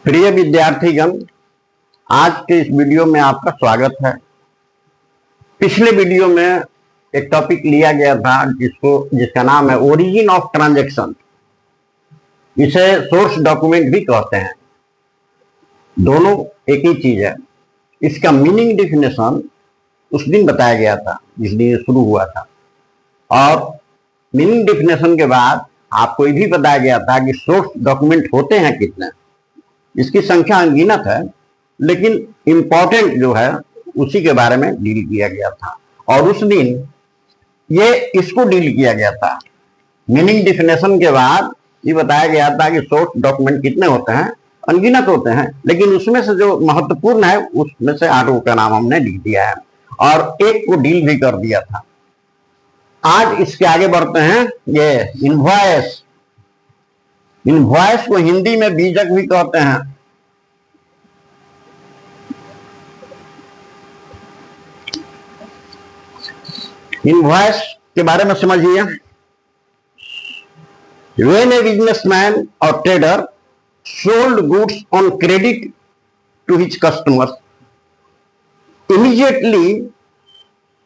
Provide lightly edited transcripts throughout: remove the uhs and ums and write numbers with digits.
प्रिय विद्यार्थीगण, आज के इस वीडियो में आपका स्वागत है। पिछले वीडियो में एक टॉपिक लिया गया था जिसका नाम है ओरिजिन ऑफ ट्रांजैक्शन। इसे सोर्स डॉक्यूमेंट भी कहते हैं। दोनों एक ही चीज है। इसका मीनिंग डेफिनेशन उस दिन बताया गया था जिस दिन शुरू हुआ था, और मीनिंग डेफिनेशन के बाद आपको ये भी बताया गया था कि सोर्स डॉक्यूमेंट होते हैं कितने। इसकी संख्या अनगिनत है, लेकिन इंपॉर्टेंट जो है उसी के बारे में डील किया गया था, और उस दिन ये इसको डील किया गया था। मीनिंग डिफिनेशन के बाद ये बताया गया था कि सोर्स डॉक्यूमेंट कितने होते हैं, अनगिनत होते हैं, लेकिन उसमें से जो महत्वपूर्ण है उसमें से 8 का नाम हमने लिख दिया है और एक को डील भी कर दिया था। आज इसके आगे बढ़ते हैं। ये इनवॉइस, इनवॉइस को हिंदी में बीजक भी कहते हैं। इनवॉइस के बारे में समझिए। When a businessman or trader sold goods on credit to his customers, immediately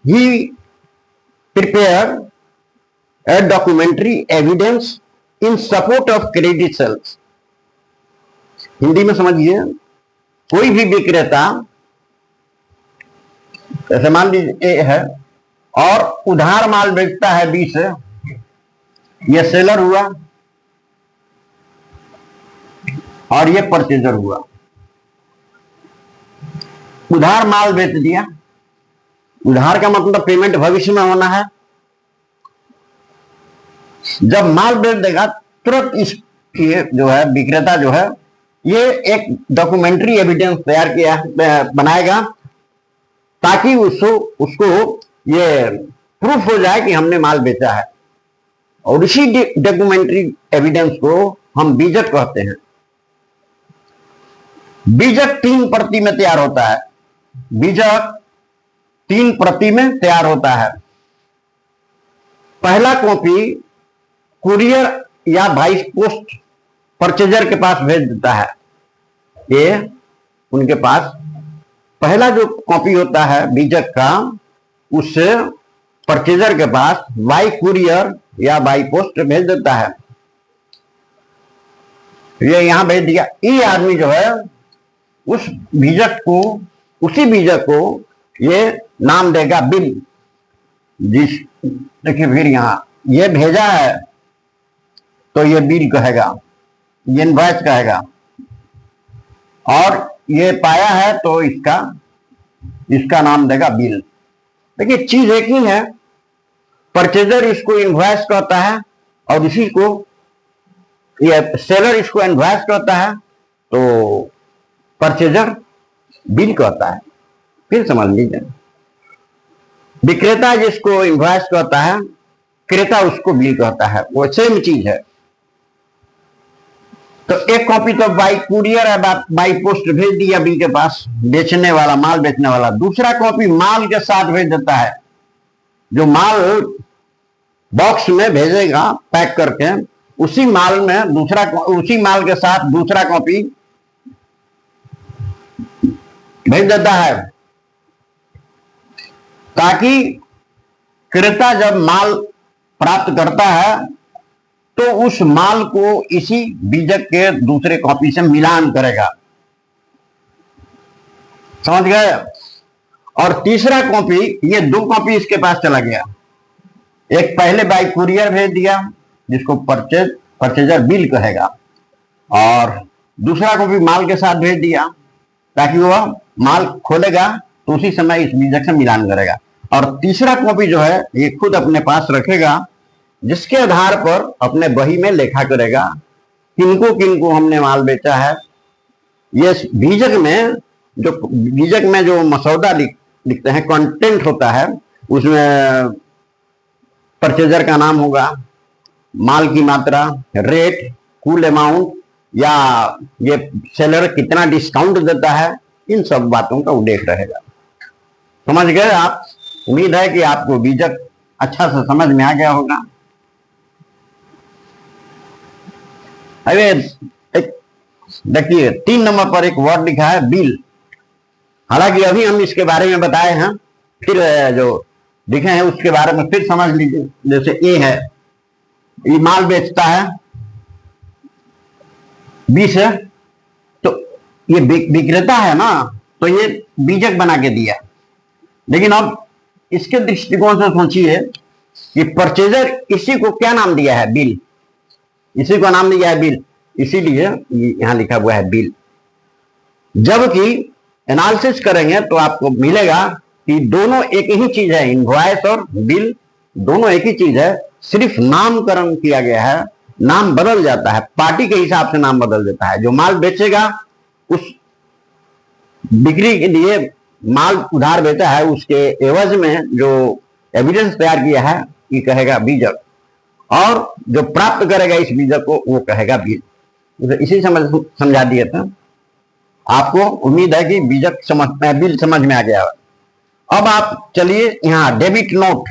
he prepared a documentary evidence in support of credit sales. Hindi में समझिए, कोई भी विक्रेता ऐसे मान लीजिए है और उधार माल बेचता है बी से, यह सेलर हुआ और यह परचेजर हुआ। उधार माल बेच दिया। उधार का मतलब पेमेंट भविष्य में होना है। जब माल बेच देगा तुरंत इस जो है विक्रेता जो है ये एक डॉक्यूमेंट्री एविडेंस तैयार किया बनाएगा ताकि उसको ये प्रूफ हो जाए कि हमने माल बेचा है, और इसी डॉक्यूमेंट्री एविडेंस को हम बीजक कहते हैं। बीजक 3 प्रति में तैयार होता है। बीजक 3 प्रति में तैयार होता है। पहला कॉपी कुरियर या बाई पोस्ट परचेजर के पास भेज देता है। ये उनके पास पहला जो कॉपी होता है बीजक का, उससे परचेजर के पास बाई कुरियर या बाई पोस्ट भेज देता है। ये यहां भेज दिया। ये आदमी जो है उस बीजक को, उसी बीजक को ये नाम देगा बिल। जिस देखिए फिर यहां ये भेजा है तो ये बिल कहेगा, ये इनवॉइस कहेगा, और ये पाया है तो इसका नाम देगा बिल। देखिए चीज एक ही है। परचेजर इसको इनवॉइस कहता है और इसी को ये सेलर इसको इनवॉइस कहता है, तो परचेजर बिल कहता है। फिर समझ लीजिए, विक्रेता जिसको इनवॉइस कहता है, क्रेता उसको बिल कहता है। वो सेम चीज है। तो एक कॉपी तो बाई कुरियर है, बाई पोस्ट भेज दिया बिल के पास, बेचने वाला, माल बेचने वाला। दूसरा कॉपी माल के साथ भेज देता है। जो माल बॉक्स में भेजेगा पैक करके, उसी माल के साथ दूसरा कॉपी भेज देता है, ताकि क्रेता जब माल प्राप्त करता है तो उस माल को इसी बीजक के दूसरे कॉपी से मिलान करेगा। समझ गए? और तीसरा कॉपी, ये 2 कॉपी इसके पास चला गया। एक पहले बाई कुरियर भेज दिया जिसको परचेजर बिल कहेगा, और दूसरा कॉपी माल के साथ भेज दिया ताकि वह माल खोलेगा तो उसी समय इस बीजक से मिलान करेगा। और तीसरा कॉपी जो है ये खुद अपने पास रखेगा, जिसके आधार पर अपने बही में लेखा करेगा किनको किनको हमने माल बेचा है। ये बीजक में जो मसौदा लिखते हैं, कंटेंट होता है, उसमें परचेजर का नाम होगा, माल की मात्रा, रेट, कुल अमाउंट, या ये सेलर कितना डिस्काउंट देता है, इन सब बातों का उल्लेख रहेगा। समझ गए आप? उम्मीद है कि आपको बीजक अच्छा से समझ में आ गया होगा। अरे एक देखिए 3 नंबर पर एक वर्ड लिखा है बिल। हालांकि अभी हम इसके बारे में बताए हैं, फिर जो लिखे हैं उसके बारे में फिर समझ लीजिए। जैसे ए है, ये माल बेचता है 20 है, तो ये विक्रेता है ना, तो ये बीजक बना के दिया। लेकिन अब इसके दृष्टिकोण से सोचिए कि परचेजर इसी को क्या नाम दिया है, बिल। इसी को नाम दिया है बिल, इसीलिए यहां लिखा हुआ है बिल। जबकि एनालिसिस करेंगे तो आपको मिलेगा कि दोनों एक ही चीज है, इनवॉइस और बिल दोनों एक ही चीज है, सिर्फ नामकरण किया गया है, नाम बदल जाता है, पार्टी के हिसाब से नाम बदल देता है। जो माल बेचेगा उस बिक्री के लिए माल उधार बेचा है, उसके एवज में जो एविडेंस तैयार किया है ये कहेगा बीजक, और जो प्राप्त करेगा इस बीजक को वो कहेगा बिल। इसी समझा दिए थे आपको। उम्मीद है कि बीजक समझ में, बिल समझ में आ गया। अब आप चलिए यहां डेबिट नोट।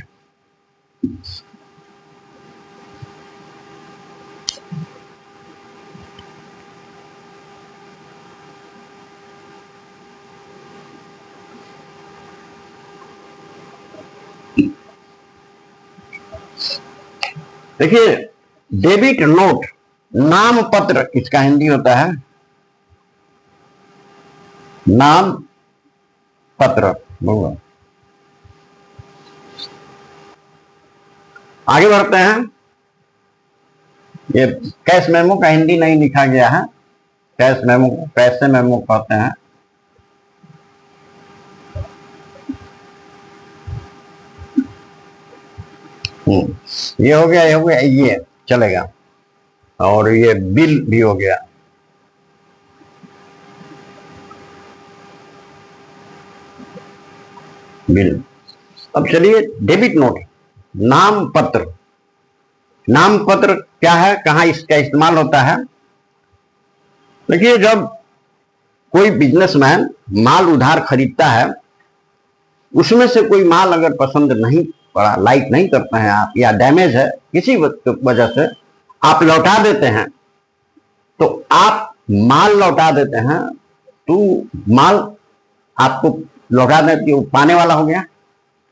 देखिए डेबिट नोट नाम पत्र, इसका हिंदी होता है नाम पत्र। आगे बढ़ते हैं। ये कैश मेमो का हिंदी नहीं लिखा गया है, कैश मेमो कैसे मेमो कहते हैं। ये हो गया, ये हो गया, ये चलेगा। और ये बिल भी हो गया। बिल। अब चलिए डेबिट नोट, नाम पत्र। नाम पत्र क्या है, कहां इसका इस्तेमाल होता है? देखिए जब कोई बिजनेसमैन माल उधार खरीदता है, उसमें से कोई माल अगर पसंद नहीं पड़ा, लाइक नहीं करते हैं आप, या डैमेज है किसी वजह से, आप लौटा देते हैं। तो आप माल लौटा देते हैं तो माल आपको लौटा देते, पाने वाला हो गया।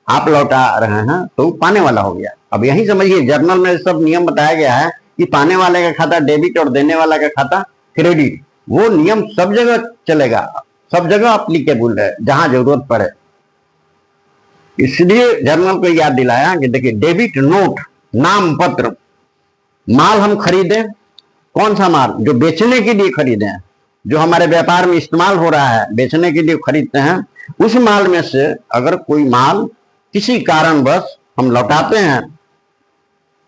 आप लौटा रहे हैं तो पाने वाला हो गया। अब यही समझिए, जर्नल में सब नियम बताया गया है कि पाने वाले का खाता डेबिट और देने वाला का खाता क्रेडिट। वो नियम सब जगह चलेगा, सब जगह अप्लीकेबल है जहां जरूरत पड़े। इसलिए जर्नल को याद दिलाया कि देखिए डेबिट नोट नाम पत्र, माल हम खरीदे, कौन सा माल? जो बेचने के लिए खरीदे, जो हमारे व्यापार में इस्तेमाल हो रहा है, बेचने के लिए खरीदते हैं, उस माल में से अगर कोई माल किसी कारणवश हम लौटाते हैं,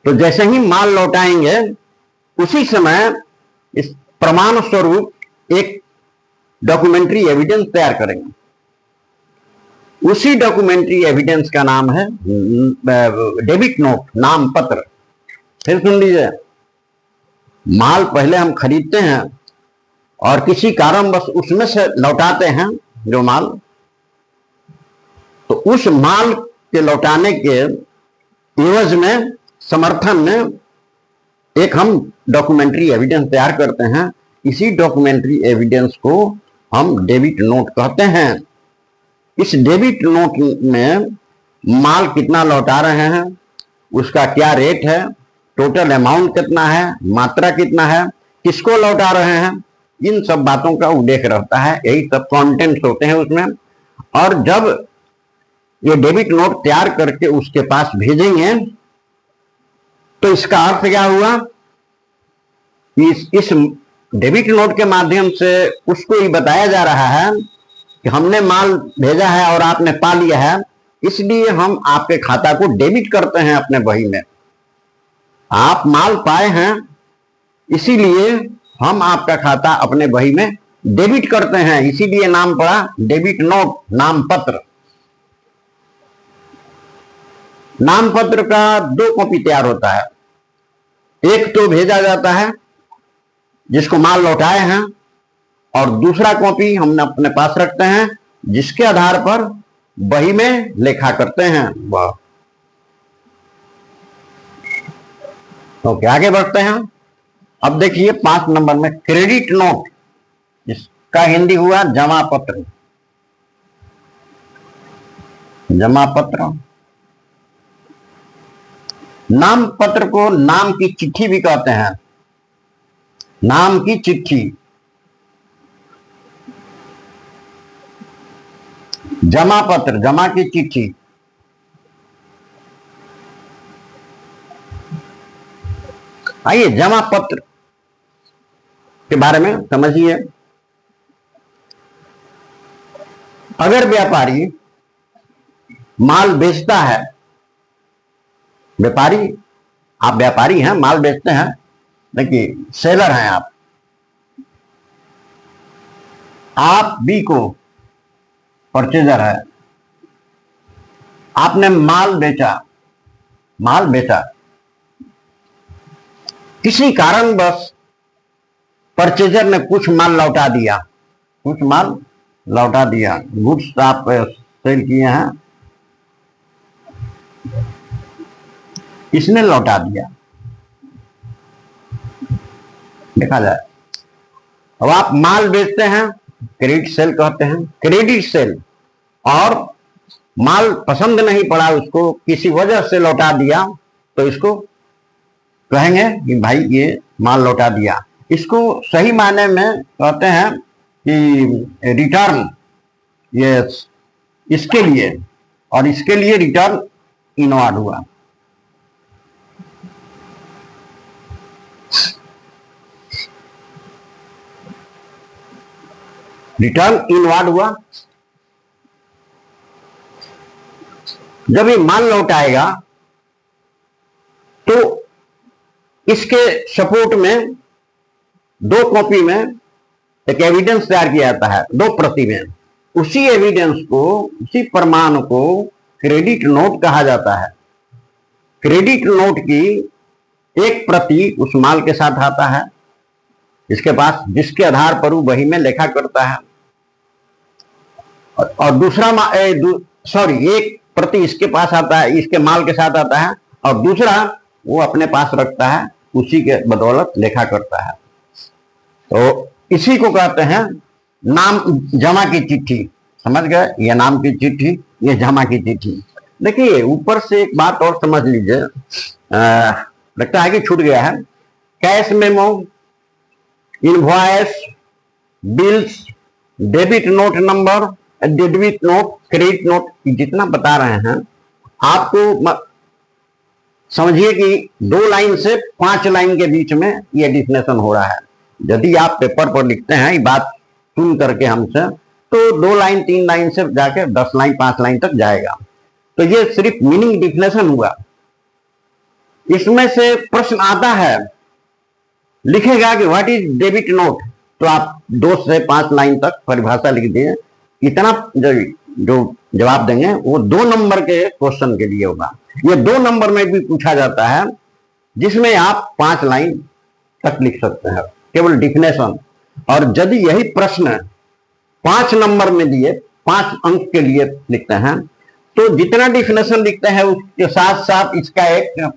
तो जैसे ही माल लौटाएंगे उसी समय इस प्रमाण स्वरूप एक डॉक्यूमेंट्री एविडेंस तैयार करेंगे। उसी डॉक्यूमेंट्री एविडेंस का नाम है डेबिट नोट, नाम पत्र। फिर सुन लीजिए, माल पहले हम खरीदते हैं और किसी कारणवश उसमें से लौटाते हैं जो माल, तो उस माल के लौटाने के एवज में, समर्थन में एक हम डॉक्यूमेंट्री एविडेंस तैयार करते हैं। इसी डॉक्यूमेंट्री एविडेंस को हम डेबिट नोट कहते हैं। इस डेबिट नोट में माल कितना लौटा रहे हैं, उसका क्या रेट है, टोटल अमाउंट कितना है, मात्रा कितना है, किसको लौटा रहे हैं, इन सब बातों का उल्लेख रहता है। यही सब कंटेंट्स होते हैं उसमें। और जब ये डेबिट नोट तैयार करके उसके पास भेजेंगे तो इसका अर्थ क्या हुआ? इस डेबिट नोट के माध्यम से उसको ही बताया जा रहा है कि हमने माल भेजा है और आपने पा लिया है, इसलिए हम आपके खाता को डेबिट करते हैं अपने बही में। आप माल पाए हैं इसीलिए हम आपका खाता अपने बही में डेबिट करते हैं, इसीलिए नाम पड़ा डेबिट नोट, नाम पत्र। नाम पत्र का 2 कॉपी तैयार होता है। एक तो भेजा जाता है जिसको माल लौटाए हैं, और दूसरा कॉपी हम अपने पास रखते हैं जिसके आधार पर बही में लेखा करते हैं। वाह, ओके, आगे बढ़ते हैं। अब देखिए 5 नंबर में क्रेडिट नोट, इसका हिंदी हुआ जमा पत्र। जमा पत्र। नाम पत्र को नाम की चिट्ठी भी कहते हैं। नाम की चिट्ठी। जमा पत्र, जमा की चिट्ठी। आइए जमा पत्र के बारे में समझिए। अगर व्यापारी माल बेचता है, व्यापारी, आप व्यापारी हैं, माल बेचते हैं, देखिए सेलर हैं आप बी को परचेजर है, आपने माल बेचा, माल बेचा, किसी कारणवश परचेजर ने कुछ माल लौटा दिया, कुछ माल लौटा दिया, गुड्स आप सेल किए हैं, इसने लौटा दिया, देखा जाए। अब आप माल बेचते हैं, क्रेडिट सेल कहते हैं, क्रेडिट सेल, और माल पसंद नहीं पड़ा उसको, किसी वजह से लौटा दिया, तो इसको कहेंगे कि भाई ये माल लौटा दिया। इसको सही मायने में कहते हैं कि रिटर्न, ये इसके लिए, और इसके लिए रिटर्न इनवार्ड हुआ। रिटर्न इनवार्ड हुआ। जब ये माल लौटाएगा तो इसके सपोर्ट में दो कॉपी में एक एविडेंस तैयार किया जाता है, दो प्रति में। उसी एविडेंस को, उसी प्रमाण को क्रेडिट नोट कहा जाता है। क्रेडिट नोट की एक प्रति उस माल के साथ आता है इसके पास, जिसके आधार पर वो बही में लेखा करता है, और दूसरा एक प्रति इसके पास आता है, इसके माल के साथ आता है, और दूसरा वो अपने पास रखता है, उसी के बदौलत लेखा करता है। तो इसी को कहते हैं नाम, जमा की चिट्ठी। समझ गए? ये नाम की चिट्ठी, ये जमा की चिट्ठी। देखिए ऊपर से एक बात और समझ लीजिए, लगता है कि छूट गया है। Cash memo, invoice, bills, debit note number, debit note, credit note, जितना बता रहे हैं आपको समझिए कि 2 लाइन से 5 लाइन के बीच में ये डिफिनेशन हो रहा है। यदि आप पेपर पर लिखते हैं ये बात सुन करके हमसे, तो 2 लाइन 3 लाइन से जाके 10 लाइन 5 लाइन तक जाएगा। तो ये सिर्फ मीनिंग डिफिनेशन हुआ। इसमें से प्रश्न आता है, लिखेगा कि व्हाट इज डेबिट नोट, तो आप 2 से 5 लाइन तक परिभाषा लिख दिए। इतना जो जवाब देंगे वो 2 नंबर के क्वेश्चन के लिए होगा। ये 2 नंबर में भी पूछा जाता है, जिसमें आप 5 लाइन तक लिख सकते हैं, केवल डिफिनेशन। और यदि यही प्रश्न 5 नंबर में दिए, 5 अंक के लिए लिखते हैं, तो जितना डिफिनेशन लिखते हैं उसके साथ साथ इसका एक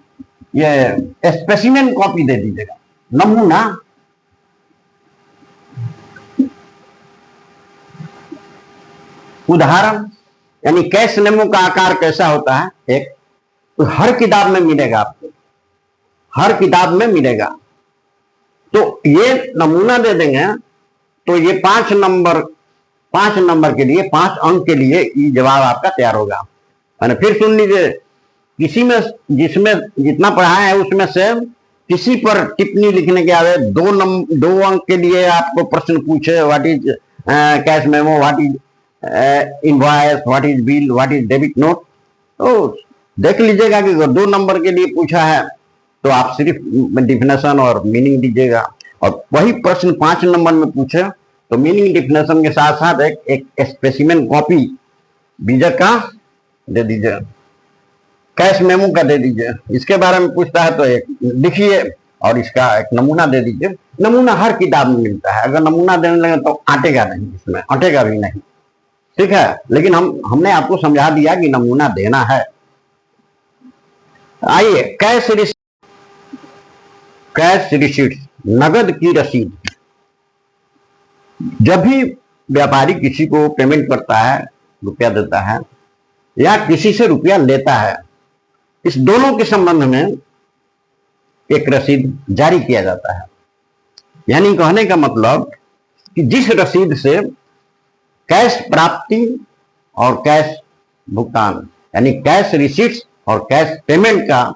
ये स्पेसिमेन कॉपी दे दीजिएगा, नमूना। उदाहरण, यानी कैश मेमो का आकार कैसा होता है, एक तो हर किताब में मिलेगा आपको, हर किताब में मिलेगा। तो ये नमूना दे देंगे, तो ये 5 नंबर के लिए, 5 अंक के लिए ये जवाब आपका तैयार होगा। मैंने फिर सुन लीजिए, किसी में जिसमें जितना पढ़ा है उसमें से किसी पर टिप्पणी लिखने के आवे, 2 अंक के लिए आपको प्रश्न पूछे, what is cash memo, what is invoice, what is bill, what is debit note, तो देख लीजिएगा कि अगर 2 नंबर के लिए पूछा है तो आप सिर्फ डिफिनेशन और मीनिंग दीजिएगा, और वही प्रश्न 5 नंबर में पूछे तो मीनिंग डिफिनेशन के साथ साथ एक स्पेसिमेन कॉपी बीजक का दे दीजिए, कैश मेमो का दे दीजिए। इसके बारे में पूछता है तो एक लिखिए और इसका एक नमूना दे दीजिए। नमूना हर किताब में मिलता है, अगर नमूना देने लगे तो अटेगा नहीं, इसमें अटेगा भी नहीं, ठीक है। लेकिन हमने आपको समझा दिया कि नमूना देना है। आइए कैश रिसीट, नगद की रसीद। जब भी व्यापारी किसी को पेमेंट करता है, रुपया देता है या किसी से रुपया लेता है, इस दोनों के संबंध में एक रसीद जारी किया जाता है। यानी कहने का मतलब कि जिस रसीद से कैश प्राप्ति और कैश भुगतान यानी कैश रिसीट्स और कैश पेमेंट का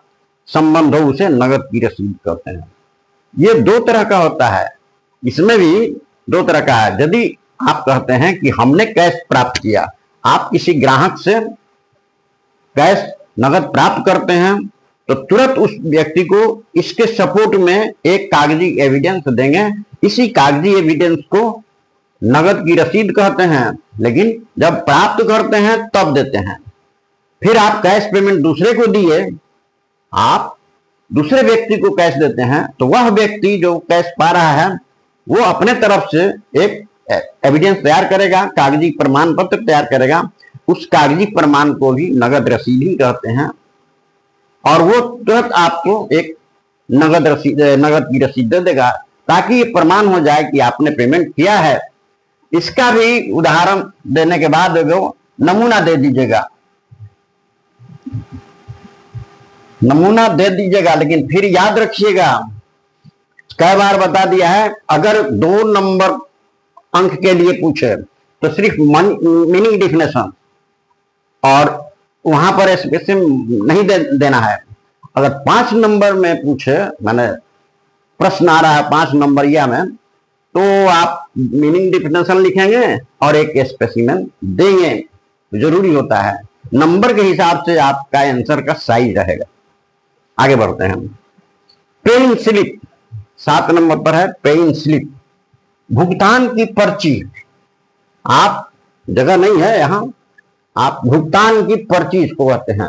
संबंध हो, उसे नगद की रसीद कहते हैं। ये दो तरह का होता है, इसमें भी दो तरह का है। यदि आप कहते हैं कि हमने कैश प्राप्त किया, आप किसी ग्राहक से कैश नगद प्राप्त करते हैं, तो तुरंत उस व्यक्ति को इसके सपोर्ट में एक कागजी एविडेंस देंगे। इसी कागजी एविडेंस को नगद की रसीद कहते हैं। लेकिन जब प्राप्त करते हैं तब देते हैं। फिर आप कैश पेमेंट दूसरे को दिए, आप दूसरे व्यक्ति को कैश देते हैं, तो वह व्यक्ति जो कैश पा रहा है वो अपने तरफ से एक एविडेंस तैयार करेगा, कागजी प्रमाण पत्र तैयार करेगा। उस कागजी प्रमाण को भी नगद रसीद ही कहते हैं और वो तुरंत आपको एक नगद की रसीद दे देगा, ताकि ये प्रमाण हो जाए कि आपने पेमेंट किया है। इसका भी उदाहरण देने के बाद वो नमूना दे दीजिएगा, नमूना दे दीजिएगा। लेकिन फिर याद रखिएगा, कई बार बता दिया है, अगर 2 नंबर अंक के लिए पूछे तो सिर्फ मीनिंग डेफिनेशन और वहां पर स्पेसिफिक नहीं देना है। अगर 5 नंबर में पूछे, माने प्रश्न आ रहा है 5 नंबरिया में, तो आप मीनिंग डेफिनेशन लिखेंगे और एक स्पेसिमेन देंगे, जरूरी होता है। नंबर के हिसाब से आपका आंसर का साइज रहेगा। आगे बढ़ते हैं। पेइंग स्लिप 7 नंबर पर है। पेइंग स्लिप भुगतान की पर्ची। आप जगह नहीं है यहां, आप भुगतान की पर्ची इसको कहते हैं।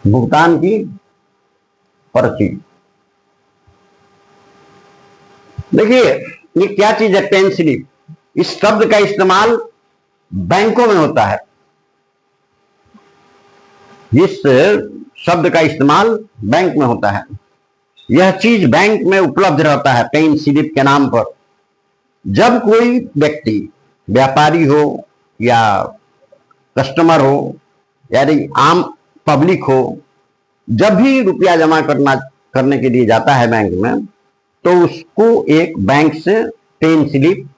भुगतान की पर्ची। देखिए ये क्या चीज है पेन स्लिप। इस शब्द का इस्तेमाल बैंकों में होता है। इस शब्द का इस्तेमाल बैंक में होता है। यह चीज बैंक में उपलब्ध रहता है पेन स्लिप के नाम पर। जब कोई व्यक्ति व्यापारी हो या कस्टमर हो यानी आम पब्लिक हो, जब भी रुपया जमा करने के लिए जाता है बैंक में, तो उसको एक बैंक से पेन स्लिप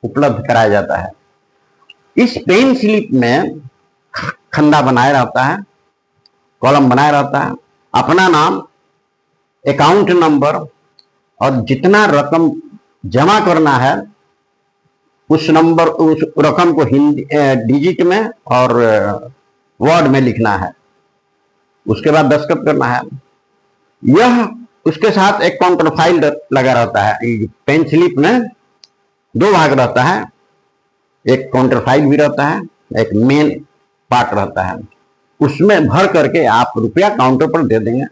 उपलब्ध कराया जाता है। इस पेन स्लिप में खंदा बनाया रहता है, कॉलम बनाया रहता है, अपना नाम, अकाउंट नंबर और जितना रकम जमा करना है उस नंबर, उस रकम को हिंदी डिजिट में और वर्ड में लिखना है। उसके बाद दस्तखत करना है। यह उसके साथ एक काउंटर फाइल लगा रहता है। पेन स्लिप में 2 भाग रहता है, एक काउंटर फाइल भी रहता है, एक मेन पार्ट रहता है। उसमें भर करके आप रुपया काउंटर पर दे देंगे।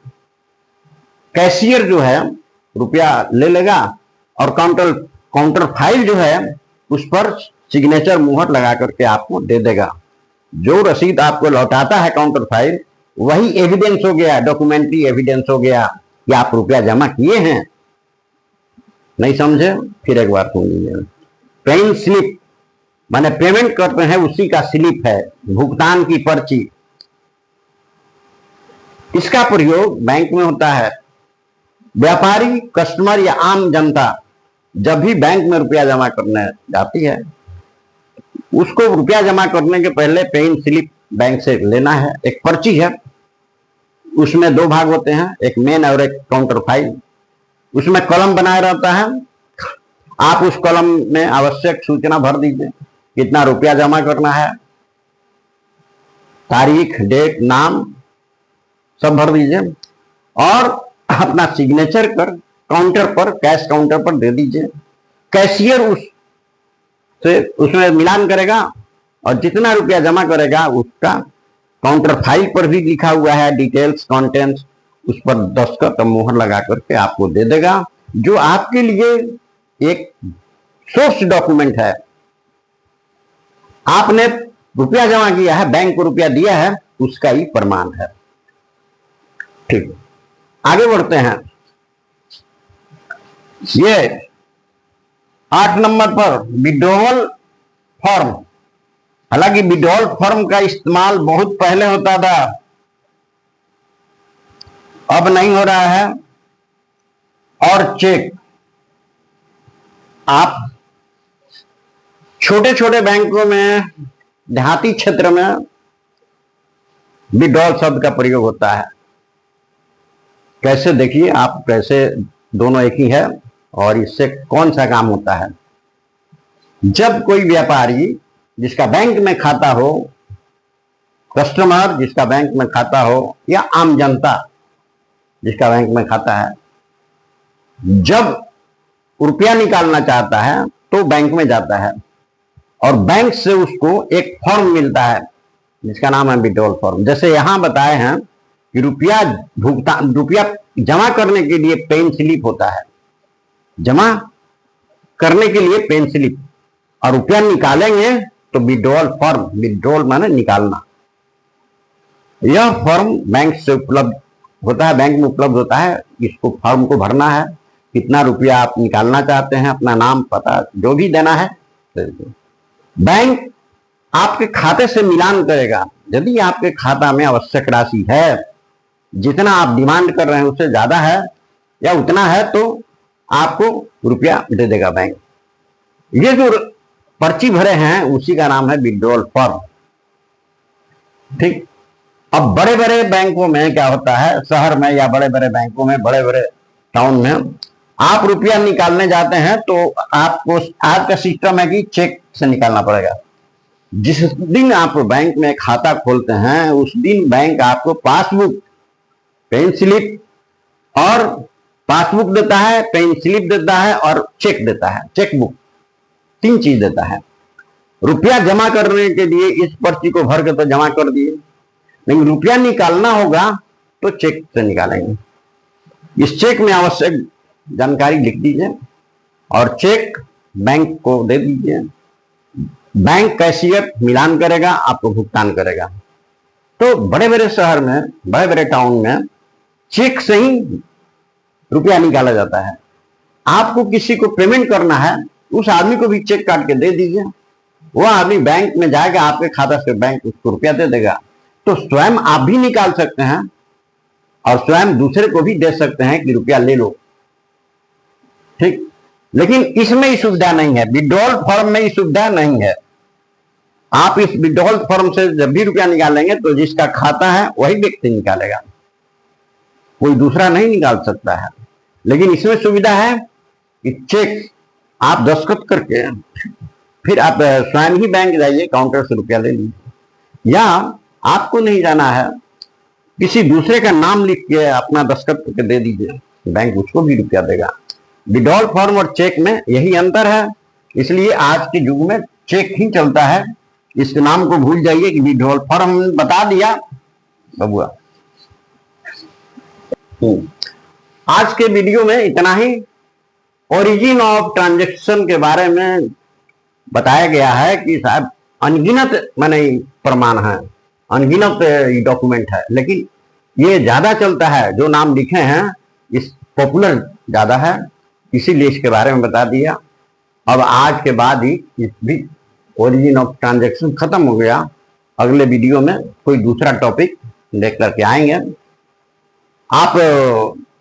कैशियर जो है रुपया ले लेगा और काउंटर फाइल जो है उस पर सिग्नेचर मुहर लगा करके आपको दे देगा। जो रसीद आपको लौटाता है काउंटर फाइल, वही एविडेंस हो गया, डॉक्यूमेंट्री एविडेंस हो गया कि आप रुपया जमा किए हैं। नहीं समझे? फिर एक बार सुन लीजिए। पेन स्लिप माने पेमेंट करते हैं उसी का स्लिप है, भुगतान की पर्ची। इसका प्रयोग बैंक में होता है। व्यापारी, कस्टमर या आम जनता जब भी बैंक में रुपया जमा करने जाती है, उसको रुपया जमा करने के पहले पेन स्लिप बैंक से लेना है। एक पर्ची है, उसमें 2 भाग होते हैं, एक मेन और एक काउंटर फाइल। उसमें कॉलम बनाया रहता है। आप उस कॉलम में आवश्यक सूचना भर दीजिए, कितना रुपया जमा करना है, तारीख, डेट, नाम सब भर दीजिए और अपना सिग्नेचर कर काउंटर पर, कैश काउंटर पर दे दीजिए। कैशियर उसमें मिलान करेगा और जितना रुपया जमा करेगा उसका काउंटर फाइल पर भी लिखा हुआ है डिटेल्स, कंटेंट्स, उस पर दस्तखत और मुहर लगा करके आपको दे देगा, जो आपके लिए एक सोर्स डॉक्यूमेंट है। आपने रुपया जमा किया है, बैंक को रुपया दिया है, उसका ही प्रमाण है। ठीक, आगे बढ़ते हैं। ये 8 नंबर पर विड्रॉवल फॉर्म। हालांकि विड्रॉवल फॉर्म का इस्तेमाल बहुत पहले होता था, अब नहीं हो रहा है। और चेक, आप छोटे छोटे बैंकों में, देहाती क्षेत्र में विड्रॉल शब्द का प्रयोग होता है। कैसे, देखिए आप कैसे, दोनों एक ही है। और इससे कौन सा काम होता है? जब कोई व्यापारी जिसका बैंक में खाता हो, कस्टमर जिसका बैंक में खाता हो, या आम जनता जिसका बैंक में खाता है, जब रुपया निकालना चाहता है तो बैंक में जाता है और बैंक से उसको एक फॉर्म मिलता है जिसका नाम है विड्रॉल फॉर्म। जैसे यहां बताए हैं कि रुपया जमा करने के लिए पेन स्लिप होता है, जमा करने के लिए पेन स्लिप, और रुपया निकालेंगे तो विड्रॉल फॉर्म। विड्रॉल माने निकालना। यह फॉर्म बैंक से उपलब्ध होता है, बैंक में उपलब्ध होता है। इसको फॉर्म को भरना है, कितना रुपया आप निकालना चाहते हैं, अपना नाम पता जो भी देना है। बैंक आपके खाते से मिलान करेगा। यदि आपके खाता में आवश्यक राशि है, जितना आप डिमांड कर रहे हैं उससे ज्यादा है या उतना है, तो आपको रुपया दे देगा बैंक। ये जो पर्ची भरे हैं उसी का नाम है विड्रॉल फॉर्म। ठीक। अब बड़े बड़े बैंकों में क्या होता है, शहर में या बड़े बड़े बैंकों में, बड़े बड़े टाउन में आप रुपया निकालने जाते हैं तो आपको, आपका सिस्टम है कि चेक से निकालना पड़ेगा। जिस दिन आप बैंक में खाता खोलते हैं उस दिन बैंक आपको पासबुक, पेन स्लिप और पासबुक देता है, पेन स्लिप देता है और चेक देता है, चेकबुक, 3 चीज देता है। रुपया जमा करने के लिए इस पर्ची को भर के तो जमा कर दिए, लेकिन रुपया निकालना होगा तो चेक से निकालेंगे। इस चेक में आवश्यक जानकारी लिख दीजिए और चेक बैंक को दे दीजिए। बैंक कैशियर मिलान करेगा, आपको भुगतान करेगा। तो बड़े बड़े शहर में, बड़े बड़े टाउन में चेक से ही रुपया निकाला जाता है। आपको किसी को पेमेंट करना है, उस आदमी को भी चेक काट के दे दीजिए, वो आदमी बैंक में जाएगा, आपके खाता से बैंक उसको रुपया दे देगा। तो स्वयं आप भी निकाल सकते हैं और स्वयं दूसरे को भी दे सकते हैं कि रुपया ले लो। ठीक। लेकिन इसमें ये सुविधा नहीं है, विड्रॉल फॉर्म में ये सुविधा नहीं है। आप इस विड्रॉल फॉर्म से जब भी रुपया निकालेंगे तो जिसका खाता है वही व्यक्ति निकालेगा, कोई दूसरा नहीं निकाल सकता है। लेकिन इसमें सुविधा है कि चेक आप दस्तखत करके फिर आप स्वयं ही बैंक जाइए, काउंटर से रुपया ले लीजिए, या आपको नहीं जाना है, किसी दूसरे का नाम लिख के अपना दस्तखत करके दे दीजिए, बैंक उसको भी रुपया देगा। विड्रॉल फॉर्म और चेक में यही अंतर है, इसलिए आज के युग में चेक ही चलता है। इस नाम को भूल जाइए कि विड्रॉल फॉर्म बता दिया बबुआ। आज के वीडियो में इतना ही। ओरिजिन ऑफ ट्रांजैक्शन के बारे में बताया गया है कि साहब अनगिनत माने प्रमाण है, अनगिनत डॉक्यूमेंट है, लेकिन ये ज्यादा चलता है। जो नाम लिखे हैं इस पॉपुलर ज्यादा है, इसीलिए इसके बारे में बता दिया। अब आज के बाद ही इस भी ओरिजिन ऑफ ट्रांजैक्शन खत्म हो गया। अगले वीडियो में कोई दूसरा टॉपिक लेकर के आएंगे। आप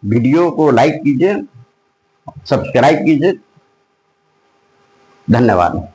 वीडियो को लाइक कीजिए, सब्सक्राइब कीजिए। धन्यवाद।